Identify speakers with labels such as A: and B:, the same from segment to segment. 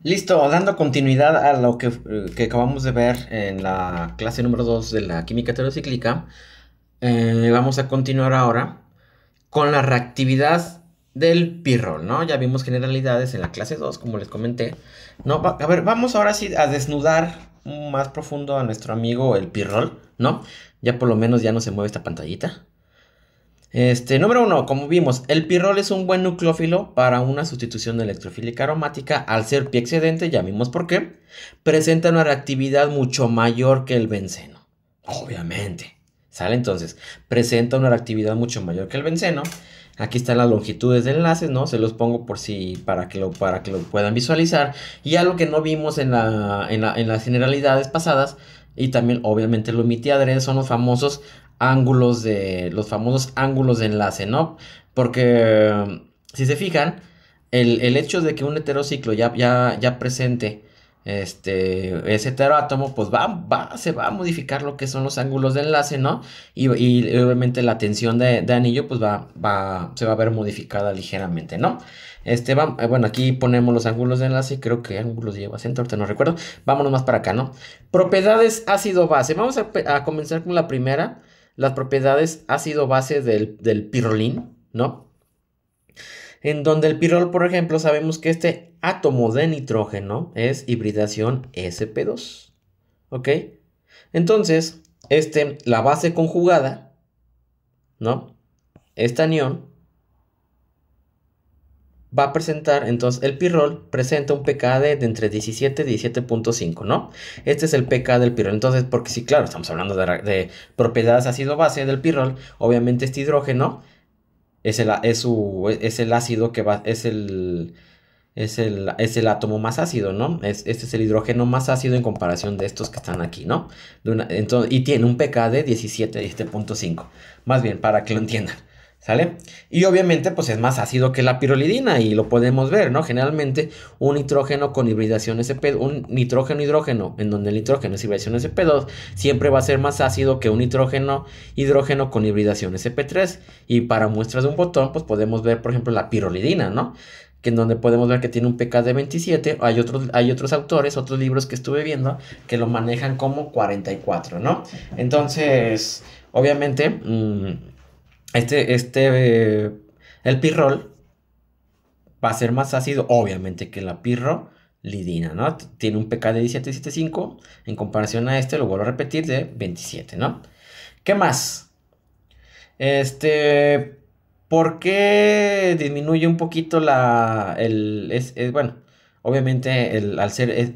A: Listo, dando continuidad a lo que acabamos de ver en la clase número 2 de la química heterocíclica, vamos a continuar ahora con la reactividad del pirrol, ¿no? Ya vimos generalidades en la clase 2, como les comenté, ¿no? A ver, vamos ahora sí a desnudar más profundo a nuestro amigo el pirrol, ¿no? Ya por lo menos ya no se mueve esta pantallita. Número uno, como vimos, el pirrol es un buen nucleófilo para una sustitución electrofílica aromática. Al ser pi excedente, ya vimos por qué, presenta una reactividad mucho mayor que el benceno. Obviamente. ¿Sale? Entonces, presenta una reactividad mucho mayor que el benceno. Aquí están las longitudes de enlaces, ¿no? Se los pongo por si, para que lo puedan visualizar. Y algo que no vimos en las generalidades pasadas, y también obviamente lo omití adrede, son los famosos ángulos de enlace, ¿no? Porque si se fijan, el hecho de que un heterociclo ya presente ese heteroátomo, pues se va a modificar lo que son los ángulos de enlace, ¿no? Y obviamente la tensión de anillo, pues se va a ver modificada ligeramente, ¿no? Bueno, aquí ponemos los ángulos de enlace, creo que ángulos lleva acento, ahorita no recuerdo. Vámonos más para acá, ¿no? Propiedades ácido-base. Vamos a comenzar con la primera, las propiedades ácido-base del pirrolín, ¿no? En donde el pirrol, por ejemplo, sabemos que este átomo de nitrógeno es hibridación sp2, ¿ok? Entonces, la base conjugada, ¿no? Este anión va a presentar, entonces el pirrol presenta un pKa de entre 17 y 17.5, ¿no? Este es el pKa del pirrol. Entonces, porque sí, claro, estamos hablando de propiedades ácido-base del pirrol, obviamente este hidrógeno es el ácido que va, es el átomo más ácido, ¿no? Este es el hidrógeno más ácido en comparación de estos que están aquí, ¿no? Entonces, y tiene un pK de 17.5. Más bien, para que lo entiendan, ¿sale? Y obviamente, pues es más ácido que la pirolidina y lo podemos ver, ¿no? Generalmente, un nitrógeno con hibridación un nitrógeno-hidrógeno, en donde el nitrógeno es hibridación sp2, siempre va a ser más ácido que un nitrógeno-hidrógeno con hibridación sp3. Y para muestras de un botón, pues podemos ver, por ejemplo, la pirolidina, ¿no? Que en donde podemos ver que tiene un pK de 27. Hay otros autores, otros libros que estuve viendo, que lo manejan como 44, ¿no? Entonces, obviamente, el pirrol va a ser más ácido, obviamente, que la pirrolidina, ¿no? Tiene un pK de 17,75 en comparación a lo vuelvo a repetir, de 27, ¿no? ¿Qué más? ¿Por qué disminuye un poquito bueno, obviamente al ser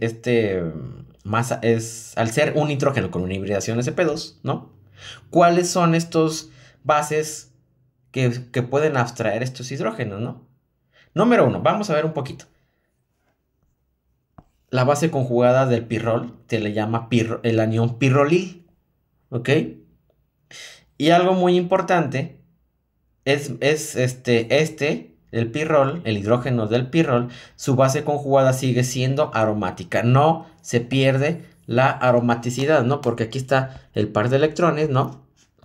A: al ser un nitrógeno con una hibridación sp2, ¿no? ¿Cuáles son estos bases que pueden abstraer estos hidrógenos, ¿no? Número uno, vamos a ver un poquito. La base conjugada del pirrol se le llama el anión pirrolil, ¿ok? Y algo muy importante el pirrol, el hidrógeno del pirrol, su base conjugada sigue siendo aromática. No se pierde la aromaticidad, ¿no? Porque aquí está el par de electrones, ¿no?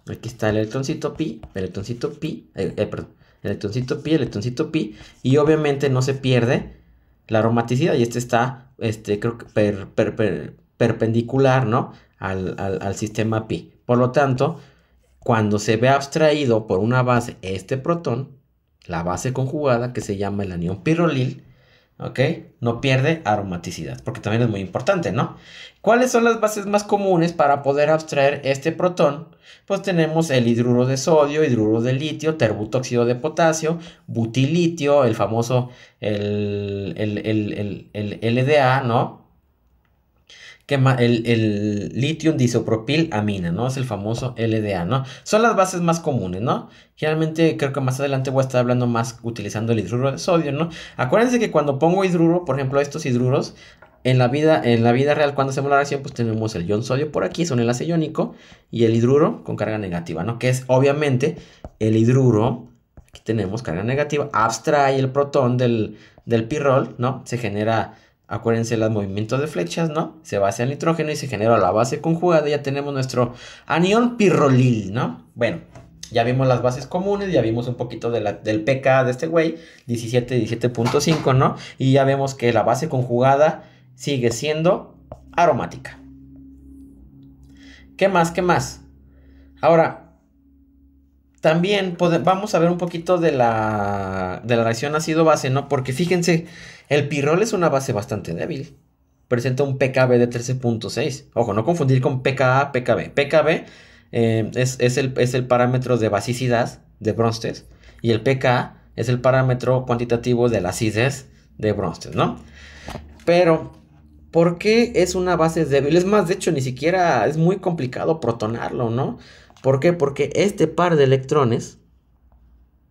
A: Aquí está el electroncito pi, perdón, electroncito pi, y obviamente no se pierde la aromaticidad, y está, creo que perpendicular, ¿no? Al sistema pi. Por lo tanto, cuando se ve abstraído por una base este protón, la base conjugada que se llama el anión pirrolil, ¿ok? No pierde aromaticidad, porque también es muy importante, ¿no? ¿Cuáles son las bases más comunes para poder abstraer este protón? Pues tenemos el hidruro de sodio, hidruro de litio, terbutóxido de potasio, butilitio, el famoso el LDA, ¿no? El litio diisopropil-amina, ¿no? Es el famoso LDA, ¿no? Son las bases más comunes, ¿no? Generalmente creo que más adelante voy a estar hablando más utilizando el hidruro de sodio, ¿no? Acuérdense que cuando pongo hidruro, por ejemplo, estos hidruros, en la vida real, cuando hacemos la reacción, pues tenemos el ion sodio por aquí, es un enlace iónico, y el hidruro con carga negativa, ¿no? Que es obviamente el hidruro, aquí tenemos carga negativa, abstrae el protón del pirrol, ¿no? Se genera. Acuérdense los movimientos de flechas, ¿no? Se va hacia el nitrógeno y se genera la base conjugada. Ya tenemos nuestro anión pirrolil, ¿no? Bueno, Ya vimos las bases comunes, ya vimos un poquito del pK de este güey, 17.5, ¿no? Y ya vemos que la base conjugada sigue siendo aromática. ¿Qué más? ¿Qué más? Ahora, también vamos a ver un poquito de la reacción ácido-base, ¿no? Porque fíjense, el pirrol es una base bastante débil. Presenta un pKb de 13.6. Ojo, no confundir con pKa, pKb. pKb es el parámetro de basicidad de Bronsted. Y el pKa es el parámetro cuantitativo de la acidez de Bronsted, ¿no? Pero, ¿por qué es una base débil? Es más, de hecho, ni siquiera es muy complicado protonarlo, ¿no? ¿Por qué? Porque este par de electrones,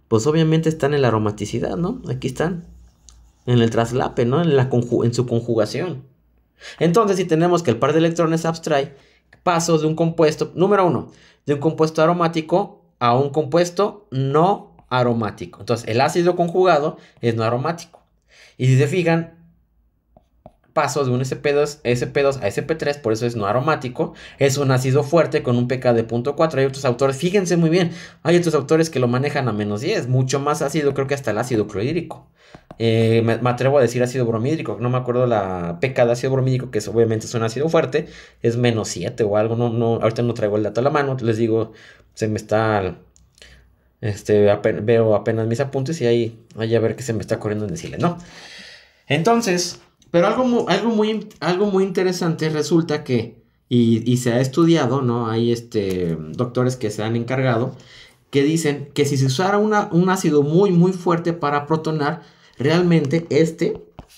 A: pues obviamente están en la aromaticidad, ¿no? Aquí están. En el traslape, ¿no? En su conjugación. Entonces, si tenemos que el par de electrones abstrae pasos de un compuesto, número 1, de un compuesto aromático a un compuesto no aromático. Entonces, el ácido conjugado es no aromático. Y si se fijan, paso de un SP2 a SP3, por eso es no aromático. Es un ácido fuerte con un pK de 0.4. Hay otros autores, fíjense muy bien, hay otros autores que lo manejan a -10, mucho más ácido, creo que hasta el ácido clorhídrico. Me atrevo a decir ácido bromídrico, no me acuerdo la pK de ácido bromídrico, que obviamente es un ácido fuerte, es -7 o algo, ahorita no traigo el dato a la mano, les digo, se me está, veo apenas mis apuntes y ahí a ver qué se me está corriendo en decirle, ¿no? Entonces, pero algo muy interesante resulta que, y se ha estudiado, ¿no? Hay doctores que se han encargado, que dicen que si se usara un ácido muy, muy fuerte para protonar, realmente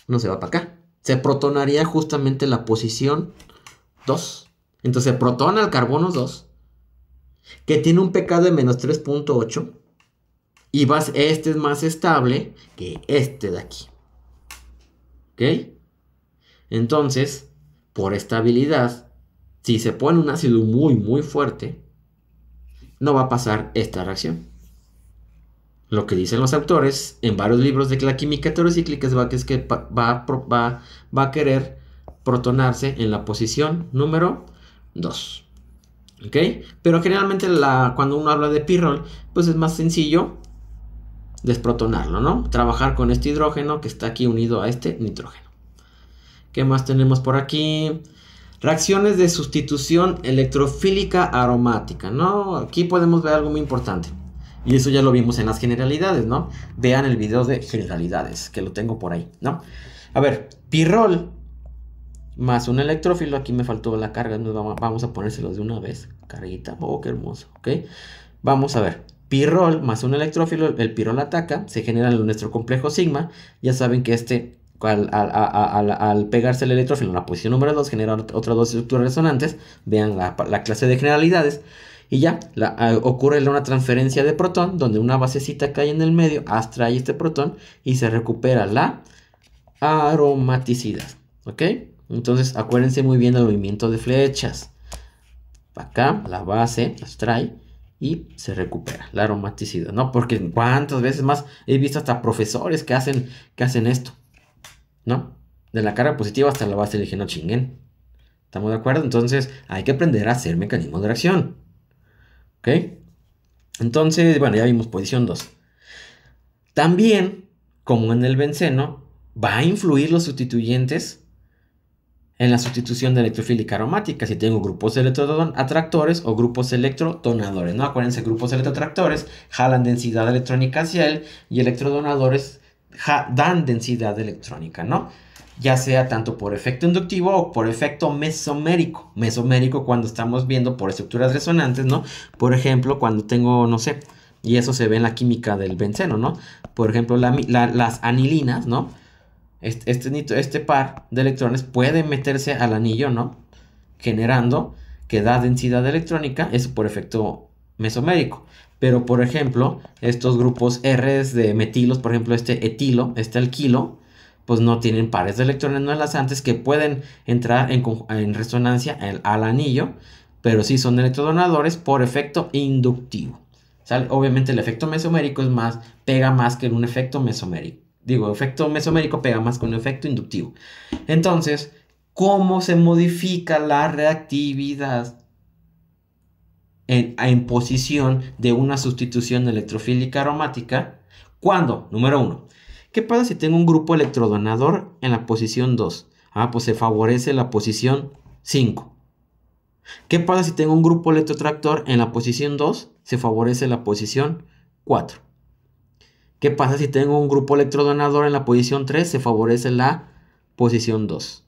A: no se va para acá. Se protonaría justamente la posición 2. Entonces se protona el carbono 2, que tiene un pK de -3.8, y este es más estable que este de aquí. ¿Ok? Entonces, por estabilidad, si se pone un ácido muy, muy fuerte, no va a pasar esta reacción. Lo que dicen los autores en varios libros de la química heterocíclica es que va a querer protonarse en la posición número 2. ¿Ok? Pero generalmente cuando uno habla de pirrol, pues es más sencillo desprotonarlo, ¿no? Trabajar con este hidrógeno que está aquí unido a este nitrógeno. ¿Qué más tenemos por aquí? Reacciones de sustitución electrofílica aromática, ¿no? Aquí podemos ver algo muy importante. Y eso ya lo vimos en las generalidades, ¿no? Vean el video de generalidades, que lo tengo por ahí, ¿no? A ver, pirrol más un electrófilo. Aquí me faltó la carga, vamos a ponérselos de una vez. Carguita, oh, qué hermoso, ¿ok? Vamos a ver. Pirrol más un electrófilo, el pirrol ataca, se genera nuestro complejo sigma. Ya saben que al pegarse el electrófilo en la posición número 2, genera otras dos estructuras resonantes. Vean la clase de generalidades. Y ya, ocurre una transferencia de protón, donde una basecita cae en el medio, abstrae este protón y se recupera la aromaticidad. ¿Ok? Entonces, acuérdense muy bien del movimiento de flechas. Acá, la base abstrae y se recupera la aromaticidad, ¿no? Porque cuántas veces más he visto hasta profesores que hacen esto, ¿no? De la carga positiva hasta la base le dije, no chinguen. ¿Estamos de acuerdo? Entonces hay que aprender a hacer mecanismos de reacción. ¿Ok? Entonces, bueno, ya vimos posición 2. También, como en el benceno, va a influir los sustituyentes en la sustitución de electrofílica aromática. Si tengo grupos electroatractores o grupos electrodonadores, ¿no? Acuérdense, grupos electroatractores jalan densidad electrónica hacia él y electrodonadores dan densidad electrónica, ¿no? Ya sea tanto por efecto inductivo o por efecto mesomérico. Mesomérico cuando estamos viendo por estructuras resonantes, ¿no? Por ejemplo, cuando tengo, no sé, y eso se ve en la química del benceno, ¿no? Por ejemplo, las anilinas, ¿no? Este par de electrones puede meterse al anillo, ¿no? Generando que da densidad electrónica, eso por efecto mesomérico. Pero, por ejemplo, estos grupos R de metilos, por ejemplo, este etilo, este alquilo, pues no tienen pares de electrones no enlazantes que pueden entrar en resonancia al anillo, pero sí son electrodonadores por efecto inductivo. ¿Sale? Obviamente el efecto mesomérico pega más que un efecto mesomérico. Digo, efecto mesomérico pega más con un efecto inductivo. Entonces, ¿cómo se modifica la reactividad en posición de una sustitución electrofílica aromática cuando, número 1, ¿qué pasa si tengo un grupo electrodonador en la posición 2? Pues se favorece la posición 5. ¿Qué pasa si tengo un grupo electrotractor en la posición 2? Se favorece la posición 4. ¿Qué pasa si tengo un grupo electrodonador en la posición 3? Se favorece la posición 2.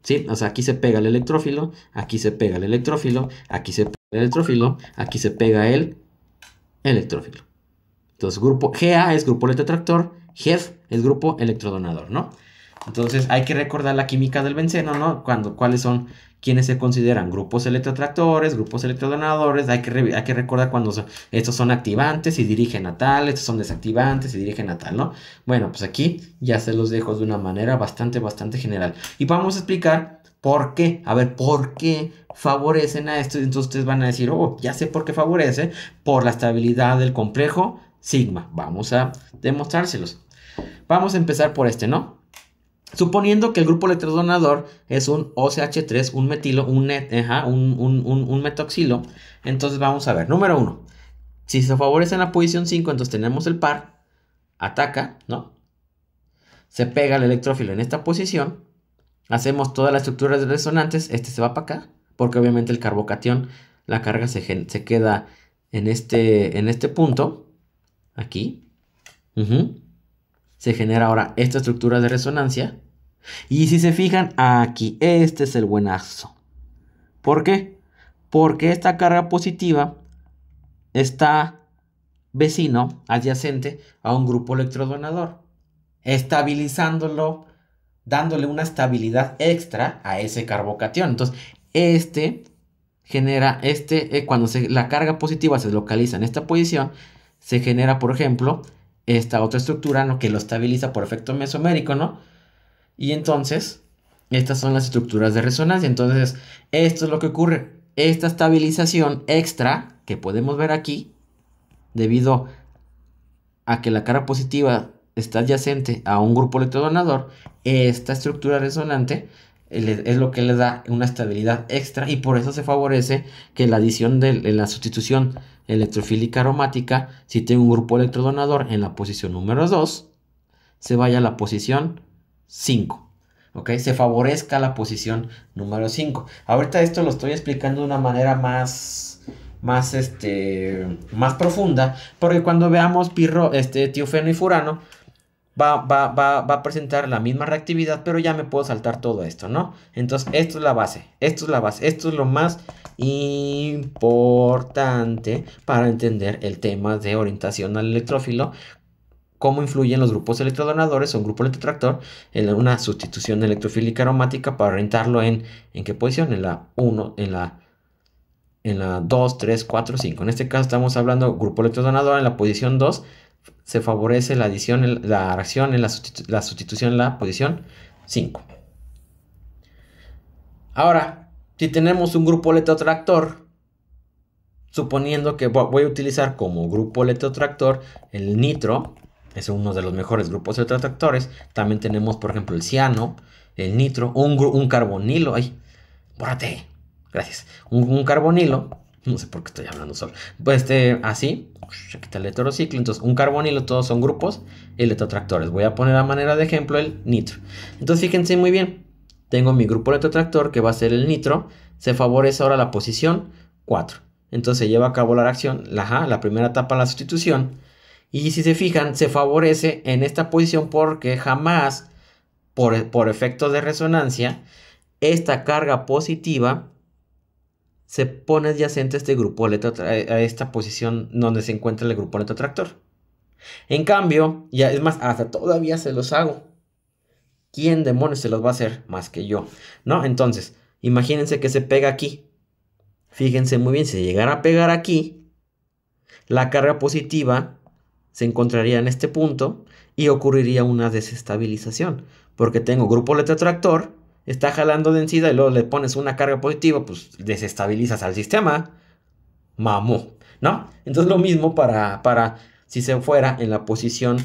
A: ¿Sí? O sea, aquí se pega el electrófilo, aquí se pega el electrófilo, aquí se pega el electrófilo, aquí se pega el electrófilo. Entonces, grupo Ga es grupo electrotractor, Hef es grupo electrodonador, ¿no? Entonces, hay que recordar la química del benceno, ¿no? ¿Cuáles son quienes se consideran grupos electrotractores, grupos electrodonadores? Hay que recordar cuando estos son activantes y dirigen a tal, estos son desactivantes y dirigen a tal, ¿no? Bueno, pues aquí ya se los dejo de una manera bastante general. Y vamos a explicar por qué. A ver, ¿por qué favorecen a esto? Entonces ustedes van a decir, ya sé por qué favorece. Por la estabilidad del complejo sigma. Vamos a demostrárselos. Vamos a empezar por este, ¿no? Suponiendo que el grupo electrodonador es un OCH3, un metilo, un metoxilo. Entonces vamos a ver. Número 1. Si se favorece en la posición 5, entonces tenemos el par. Ataca, ¿no? Se pega el electrófilo en esta posición. Hacemos todas las estructuras resonantes. Este se va para acá. Porque obviamente el carbocatión, la carga se queda en este punto. Aquí. Se genera ahora esta estructura de resonancia. Y si se fijan aquí, este es el buenazo. ¿Por qué? Porque esta carga positiva está vecino, adyacente a un grupo electrodonador, estabilizándolo, dándole una estabilidad extra a ese carbocatión. Entonces, genera cuando la carga positiva se localiza en esta posición, se genera, por ejemplo, esta otra estructura, ¿no? Que lo estabiliza por efecto mesomérico, ¿no? Y entonces, estas son las estructuras de resonancia. Entonces, esto es lo que ocurre. Esta estabilización extra que podemos ver aquí, debido a que la carga positiva está adyacente a un grupo electrodonador, esta estructura resonante es lo que le da una estabilidad extra y por eso se favorece que la adición de la sustitución electrofílica aromática, si tengo un grupo electrodonador en la posición número 2, se vaya a la posición 5, ¿ok? Se favorezca la posición número 5. Ahorita esto lo estoy explicando de una manera más profunda, porque cuando veamos tiofeno y furano, va a presentar la misma reactividad, pero ya me puedo saltar todo esto, ¿no? Entonces, esto es la base, esto es lo más importante para entender el tema de orientación al electrófilo, cómo influyen los grupos electrodonadores o un grupo electrotractor en una sustitución electrofílica aromática para orientarlo en qué posición, en la 1, en la 2, 3, 4, 5. En este caso estamos hablando grupo electrodonador en la posición 2, se favorece la adición, la reacción en la sustitución en la posición 5. Ahora, si tenemos un grupo electrotractor, suponiendo que voy a utilizar como grupo electrotractor el nitro, es uno de los mejores grupos electrotractores. También tenemos, por ejemplo, el ciano, el nitro, un carbonilo. ¡Ay! ¡Bórrate! Gracias. Un carbonilo. No sé por qué estoy hablando solo. Pues así. Se quita el heterociclo. Entonces, un carbonilo, todos son grupos electrotractores. Voy a poner a manera de ejemplo el nitro. Entonces, fíjense muy bien. Tengo mi grupo electrotractor que va a ser el nitro. Se favorece ahora la posición 4. Entonces, se lleva a cabo la reacción. La primera etapa, la sustitución. Y si se fijan, se favorece en esta posición porque jamás, por efecto de resonancia, esta carga positiva se pone adyacente a este grupo a esta posición donde se encuentra el grupo electrotractor. En cambio, ya es más, hasta todavía se los hago. ¿Quién demonios se los va a hacer más que yo? ¿No? Entonces, imagínense que se pega aquí. Fíjense muy bien, si llegara a pegar aquí, la carga positiva se encontraría en este punto y ocurriría una desestabilización. Porque tengo grupo electrotractor, está jalando densidad y luego le pones una carga positiva, pues desestabilizas al sistema. Mamó, ¿no? Entonces lo mismo para si se fuera en la posición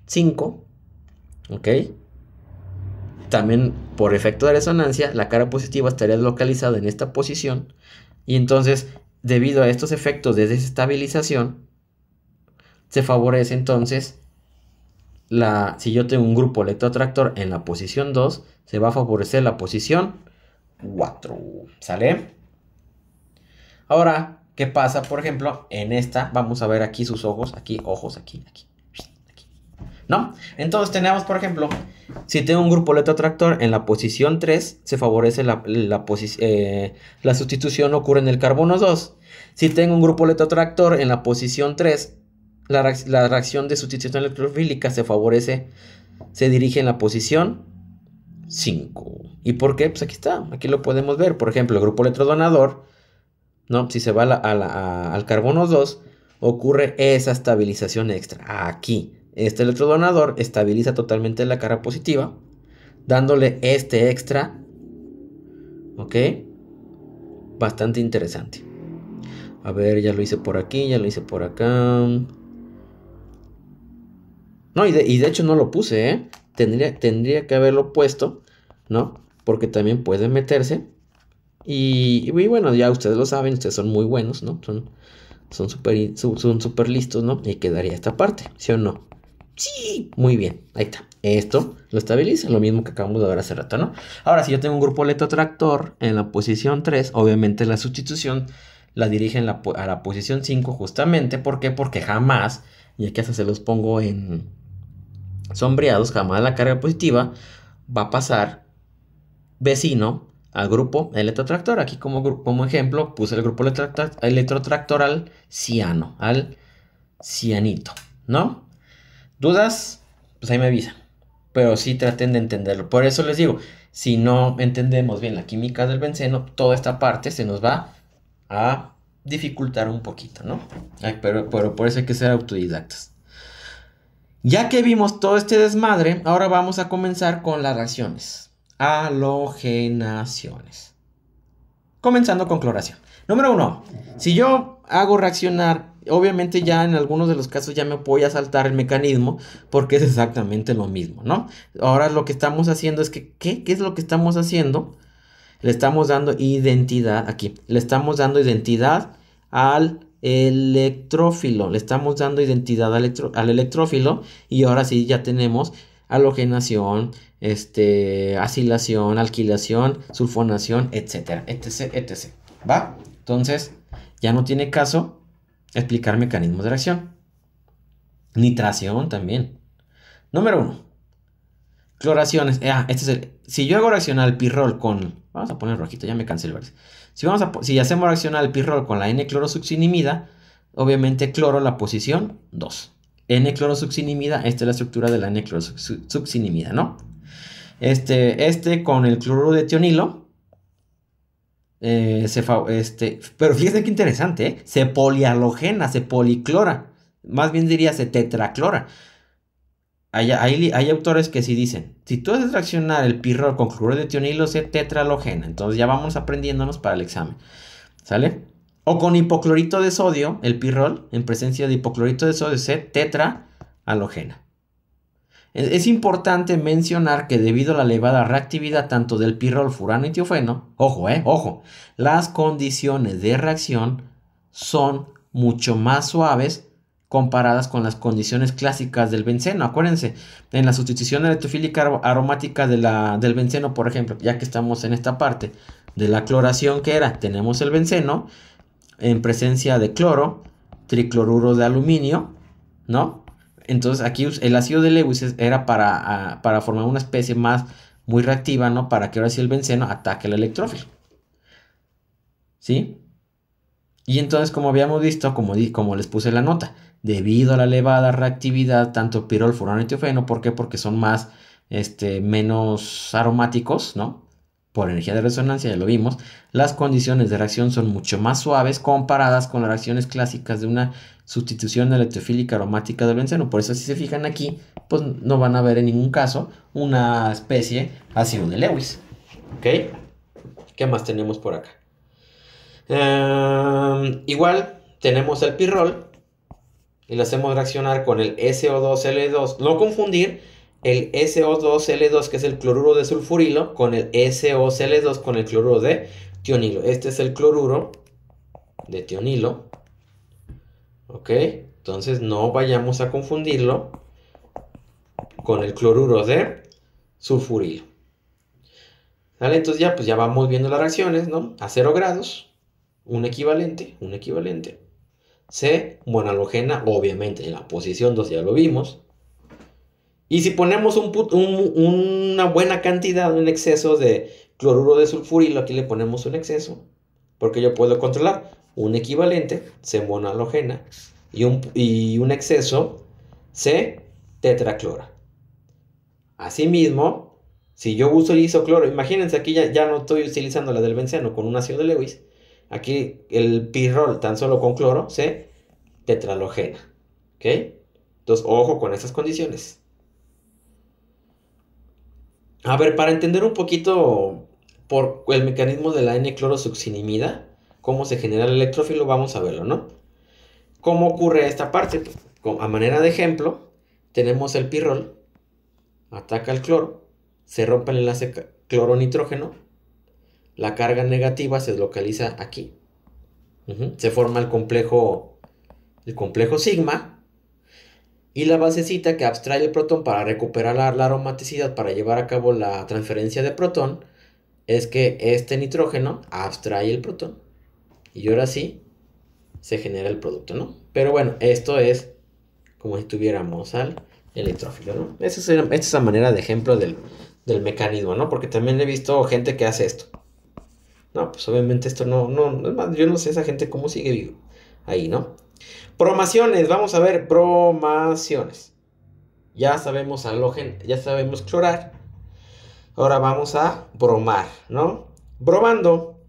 A: 5, ¿ok? También por efecto de resonancia, la carga positiva estaría localizada en esta posición y entonces debido a estos efectos de desestabilización, se favorece entonces si yo tengo un grupo electroatractor en la posición 2, se va a favorecer la posición 4. ¿Sale? Ahora, ¿qué pasa? Por ejemplo, en esta, vamos a ver aquí sus ojos, aquí, aquí. ¿No? Entonces tenemos, por ejemplo, si tengo un grupo electroatractor en la posición 3, se favorece la sustitución ocurre en el carbono 2. Si tengo un grupo electroatractor en la posición 3, la reacción de sustitución electrofílica se dirige en la posición 5. ¿Y por qué? Pues aquí está, aquí lo podemos ver. Por ejemplo, el grupo electrodonador, ¿no? Si se va al carbono 2, ocurre esa estabilización extra. Aquí, este electrodonador estabiliza totalmente la carga positiva, dándole este extra. ¿Ok? Bastante interesante. A ver, ya lo hice por aquí, ya lo hice por acá. No, y de hecho no lo puse, ¿eh? Tendría que haberlo puesto, ¿no? Porque también puede meterse. Y bueno, ya ustedes lo saben, ustedes son muy buenos, ¿no? Son súper listos, ¿no? Y quedaría esta parte, ¿sí o no? Sí, muy bien, ahí está. Esto lo estabiliza, lo mismo que acabamos de ver hace rato, ¿no? Ahora, si yo tengo un grupo electrotractor en la posición 3, obviamente la sustitución la dirige a la posición 5 justamente. ¿Por qué? Porque jamás, y aquí hasta se los pongo en sombreados, jamás la carga positiva va a pasar vecino al grupo electrotractor. Aquí como ejemplo puse el grupo electrotractor al ciano, al cianito, ¿no? ¿Dudas? Pues ahí me avisan. Pero sí traten de entenderlo. Por eso les digo, si no entendemos bien la química del benceno, toda esta parte se nos va a dificultar un poquito, ¿no? Pero por eso hay que ser autodidactas. Ya que vimos todo este desmadre, ahora vamos a comenzar con las reacciones. Halogenaciones. Comenzando con cloración. Número 1. Si yo hago reaccionar, obviamente ya en algunos de los casos ya me voy a saltar el mecanismo porque es exactamente lo mismo, ¿no? Ahora lo que estamos haciendo es que, ¿qué es lo que estamos haciendo? Le estamos dando identidad, aquí, le estamos dando identidad al electrófilo, le estamos dando identidad al electrófilo y ahora sí ya tenemos halogenación, acilación, alquilación, sulfonación, etcétera, etc. ¿Va? Entonces, ya no tiene caso explicar mecanismos de reacción. Nitración también. Número 1. Cloraciones. Si yo hago reaccionar el pirrol con... Vamos a poner rojito, ya me cansé el verde. Si hacemos reaccionar el pirrol con la N-clorosuccinimida, obviamente cloro la posición 2. N-clorosuccinimida, esta es la estructura de la N-clorosuccinimida, ¿no? Con el cloruro de tionilo, pero fíjense qué interesante, ¿eh? Se polihalogena, se policlora. Más bien diría se tetraclora. Hay autores que sí dicen, si tú haces reaccionar el pirrol con cloruro de tionilo, se tetralogena. Entonces ya vamos aprendiéndonos para el examen. ¿Sale? O con hipoclorito de sodio, el pirrol, en presencia de hipoclorito de sodio, se tetraalogena. Es importante mencionar que debido a la elevada reactividad tanto del pirrol, furano y tiofeno, ojo, las condiciones de reacción son mucho más suaves comparadas con las condiciones clásicas del benceno. Acuérdense, en la sustitución electrofílica aromática del benceno, por ejemplo, ya que estamos en esta parte de la cloración tenemos el benceno en presencia de cloro, tricloruro de aluminio, ¿no? Entonces aquí el ácido de Lewis era para formar una especie muy reactiva, ¿no? Para que ahora sí el benceno ataque el electrófilo. ¿Sí? Y entonces, como habíamos visto, como les puse la nota, debido a la elevada reactividad, tanto pirrol, furano y tiofeno, ¿por qué? Porque son menos aromáticos, ¿no? Por energía de resonancia, ya lo vimos. Las condiciones de reacción son mucho más suaves comparadas con las reacciones clásicas de una sustitución electrofílica aromática del benceno. Por eso, si se fijan aquí, pues no van a ver en ningún caso una especie ácido de Lewis. ¿Ok? ¿Qué más tenemos por acá? Igual tenemos el pirrol y lo hacemos reaccionar con el SO2L2. No confundir el SO2L2, que es el cloruro de sulfurilo, con el SOCl2, con el cloruro de tionilo. Este es el cloruro de tionilo. ¿Ok? Entonces no vayamos a confundirlo con el cloruro de sulfurilo. ¿Vale? Entonces ya, pues ya vamos viendo las reacciones, ¿no? A 0 grados, un equivalente. C, monhalogena, obviamente en la posición 2 ya lo vimos. Y si ponemos una buena cantidad, un exceso de cloruro de sulfurilo, aquí le ponemos un exceso, porque yo puedo controlar un equivalente, C monhalogena, y un exceso, C tetraclora. Asimismo, si yo utilizo cloro, imagínense aquí ya no estoy utilizando la del benceno con un ácido de Lewis, aquí el pirrol tan solo con cloro, C tetralogena. ¿Ok? Entonces, ojo con esas condiciones. A ver, para entender un poquito por el mecanismo de la N-clorosuccinimida, cómo se genera el electrófilo, vamos a verlo, ¿no? ¿Cómo ocurre esta parte? A manera de ejemplo, tenemos el pirrol, ataca el cloro, se rompe el enlace cloro-nitrógeno, la carga negativa se localiza aquí, se forma el complejo sigma, y la basecita que abstrae el protón para recuperar la aromaticidad para llevar a cabo la transferencia de protón es que este nitrógeno abstrae el protón y ahora sí se genera el producto, ¿no? Pero bueno, esto es como si tuviéramos al electrófilo, ¿no? Esta es la manera de ejemplo del mecanismo, ¿no? Porque también he visto gente que hace esto. No, pues obviamente esto no, es más, yo no sé esa gente cómo sigue vivo ahí, ¿no? Bromaciones, vamos a ver bromaciones. Ya sabemos halógeno, ya sabemos clorar. Ahora vamos a bromar, ¿no? Bromando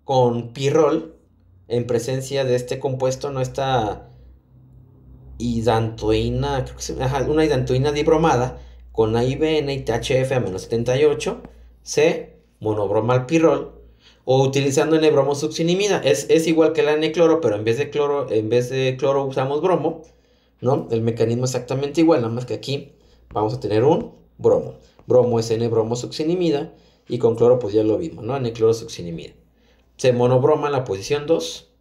A: con pirrol en presencia de este compuesto, no está hidantoína, creo que una hidantoína dibromada con AIBN y THF a menos 78, C, monobromal pirrol, o utilizando N-bromosuccinimida. Es igual que la N-cloro, pero en vez de cloro usamos bromo, ¿no? El mecanismo es exactamente igual, nada más que aquí vamos a tener un bromo. Bromo es N-bromosuccinimida y con cloro pues ya lo vimos, ¿no? N-clorosuccinimida. Se monobroma en la posición 2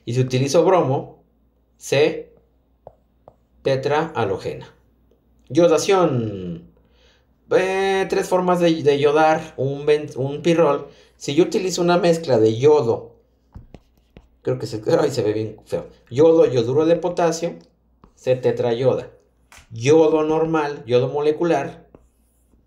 A: y si utilizo bromo, C tetraalogena. Yodación. Tres formas de yodar un pirrol. Si yo utilizo una mezcla de yodo, creo que se ve bien feo. Yodo, yoduro de potasio, se tetrayoda. Yodo normal, yodo molecular,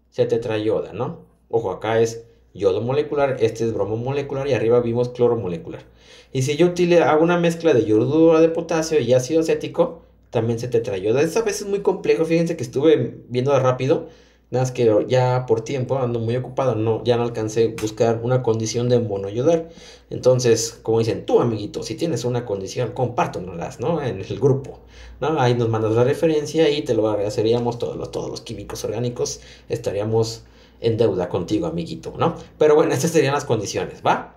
A: se tetrayoda, ¿no? Ojo, acá es yodo molecular, este es bromo molecular y arriba vimos cloro molecular. Y si yo hago una mezcla de yoduro de potasio y ácido acético, también se tetrayoda. Esta vez es muy complejo, fíjense que estuve viendo rápido. Nada más que ya por tiempo ando muy ocupado, ya no alcancé a buscar una condición de monoyodar. Entonces, como dicen, tú amiguito, si tienes una condición, compártanoslas, ¿no? En el grupo, ¿no? Ahí nos mandas la referencia y te lo agradeceríamos todos los químicos orgánicos. Estaríamos en deuda contigo, amiguito, ¿no? Pero bueno, estas serían las condiciones, ¿va?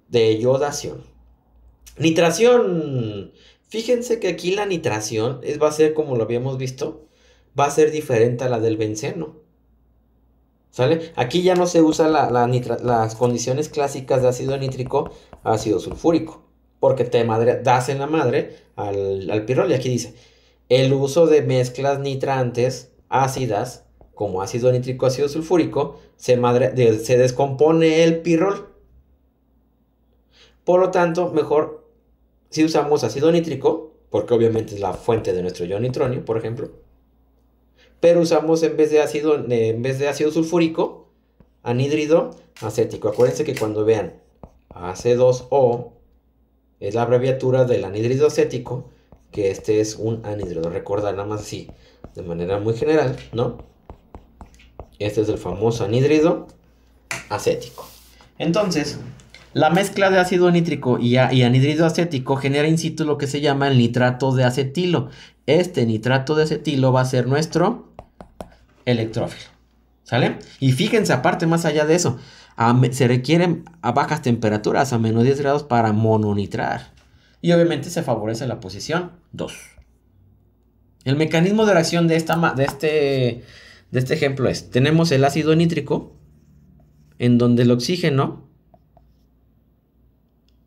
A: De yodación. Nitración. Fíjense que aquí la nitración va a ser como lo habíamos visto. Va a ser diferente a la del benceno. ¿Sale? Aquí ya no se usa las condiciones clásicas de ácido nítrico a ácido sulfúrico. Porque das en la madre al pirrol. Y aquí dice, el uso de mezclas nitrantes ácidas, como ácido nítrico, ácido sulfúrico, se descompone el pirrol. Por lo tanto, mejor si usamos ácido nítrico, porque obviamente es la fuente de nuestro iodo nitronio, por ejemplo. Pero usamos en vez de ácido sulfúrico, anhídrido acético. Acuérdense que cuando vean AC2O es la abreviatura del anhídrido acético, que este es un anhídrido. Recordar nada más así, de manera muy general, ¿no? Este es el famoso anhídrido acético. Entonces, la mezcla de ácido nítrico y anhídrido acético genera in situ lo que se llama el nitrato de acetilo. Este nitrato de acetilo va a ser nuestro electrófilo, ¿sale? Y fíjense, aparte, más allá de eso, se requieren a bajas temperaturas, a menos 10 grados, para mononitrar. Y obviamente se favorece la posición 2. El mecanismo de reacción de este ejemplo es, tenemos el ácido nítrico, en donde el oxígeno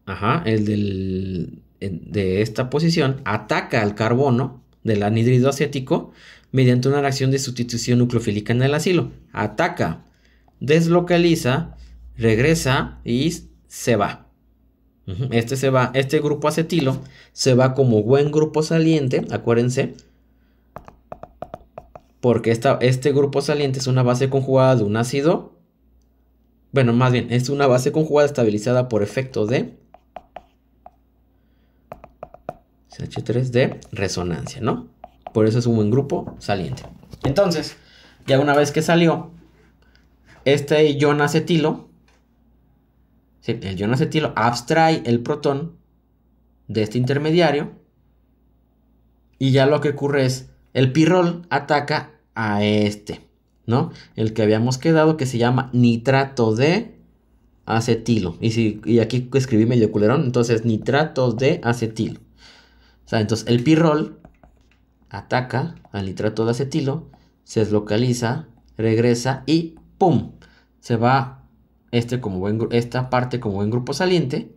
A: Ajá, de esta posición ataca al carbono del anhídrido acético mediante una reacción de sustitución nucleofílica en el acilo. Ataca, deslocaliza, regresa y se va. Este grupo acetilo se va como buen grupo saliente, acuérdense, porque este grupo saliente es una base conjugada de un ácido. Bueno, más bien, es una base conjugada estabilizada por efecto de CH3 de resonancia, ¿no? Por eso es un buen grupo saliente. Entonces, ya una vez que salió, este ion acetilo, ¿sí? El ion acetilo abstrae el protón de este intermediario. Y ya lo que ocurre es, el pirrol ataca a este, ¿no? El que habíamos quedado que se llama nitrato de acetilo. Y aquí escribí medio culerón, entonces nitrato de acetilo. O sea, entonces el pirrol ataca al nitrato de acetilo, se deslocaliza, regresa y ¡pum! Se va esta parte como buen grupo saliente.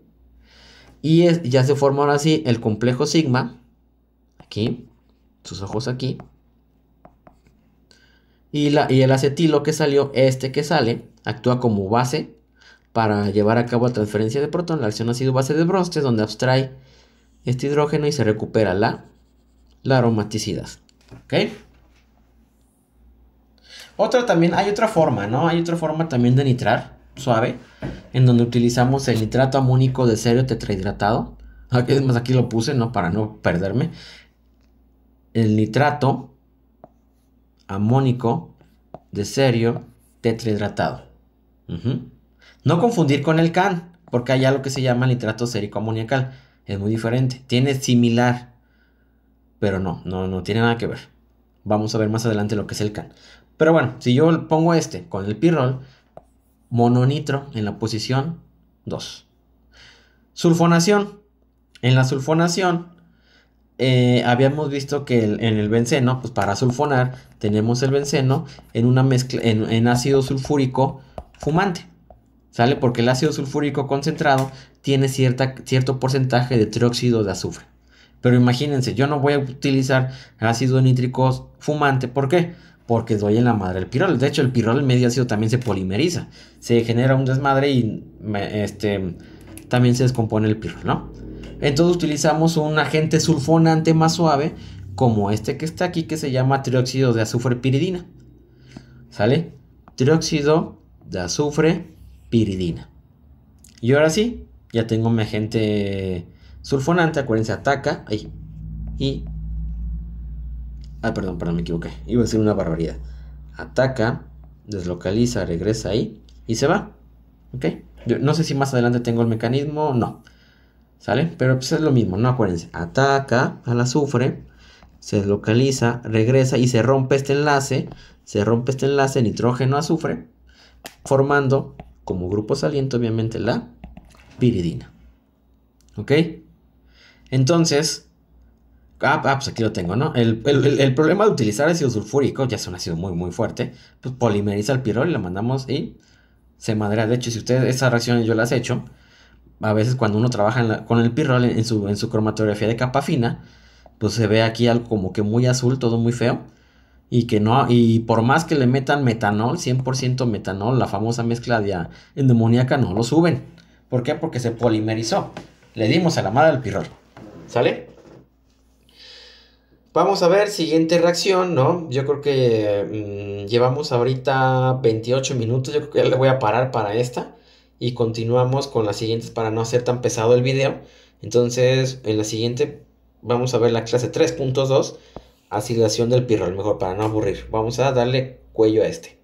A: Y ya se forma ahora sí el complejo sigma. Aquí, sus ojos aquí. Y el acetilo que salió, que sale, actúa como base para llevar a cabo la transferencia de protón, la acción ácido-base de Bronsted, donde abstrae este hidrógeno y se recupera la aromaticidad. ¿Ok? Hay otra forma, ¿no? Hay otra forma también de nitrar, suave, en donde utilizamos el nitrato amónico de cerio tetrahidratado. Es más, aquí lo puse, ¿no? Para no perderme. El nitrato amónico de cerio tetrahidratado. No confundir con el CAN, porque hay algo que se llama nitrato sérico amoniacal. Es muy diferente. Tiene similar, pero no tiene nada que ver. Vamos a ver más adelante lo que es el CAN. Pero bueno, si yo pongo con el pirrol, mononitro en la posición 2. Sulfonación. En la sulfonación, habíamos visto que en el benceno, pues para sulfonar, tenemos el benceno en una mezcla, en ácido sulfúrico fumante. ¿Sale? Porque el ácido sulfúrico concentrado tiene cierto porcentaje de trióxido de azufre. Pero imagínense, yo no voy a utilizar ácido nítrico fumante. ¿Por qué? Porque doy en la madre el pirrol. De hecho, el pirrol, el medio ácido, también se polimeriza. Se genera un desmadre y también se descompone el pirrol, ¿no? Entonces utilizamos un agente sulfonante más suave, como este que está aquí, que se llama trióxido de azufre piridina. ¿Sale? Trióxido de azufre piridina. Y ahora sí, ya tengo mi agente sulfonante. Acuérdense, ataca. Ahí. Perdón, me equivoqué. Iba a decir una barbaridad. Ataca, deslocaliza, regresa ahí y se va. ¿Ok? Yo no sé si más adelante tengo el mecanismo. No. ¿Sale? Pero pues es lo mismo, ¿no? Acuérdense. Ataca al azufre, se deslocaliza, regresa y se rompe este enlace. Nitrógeno-azufre, formando como grupo saliente, obviamente, la piridina. ¿Ok? Entonces, pues aquí lo tengo, ¿no? El problema de utilizar ácido sulfúrico, ya es un ácido muy, muy fuerte, pues polimeriza el pirrol y lo mandamos y se madrea. De hecho, si ustedes, esas reacciones yo las he hecho, a veces cuando uno trabaja con el pirrol en su cromatografía de capa fina, pues se ve aquí algo como que muy azul, todo muy feo. Y por más que le metan metanol, 100% metanol, la famosa mezcla de endemoniaca, no lo suben. ¿Por qué? Porque se polimerizó. Le dimos a la madre al pirrol. ¿Sale? Vamos a ver, siguiente reacción, ¿no? Yo creo que llevamos ahorita 28 minutos. Yo creo que ya le voy a parar para esta. Y continuamos con las siguientes para no hacer tan pesado el video. Entonces, en la siguiente vamos a ver la clase 3.2. Acidación del pirrol, mejor para no aburrir. Vamos a darle cuello a este.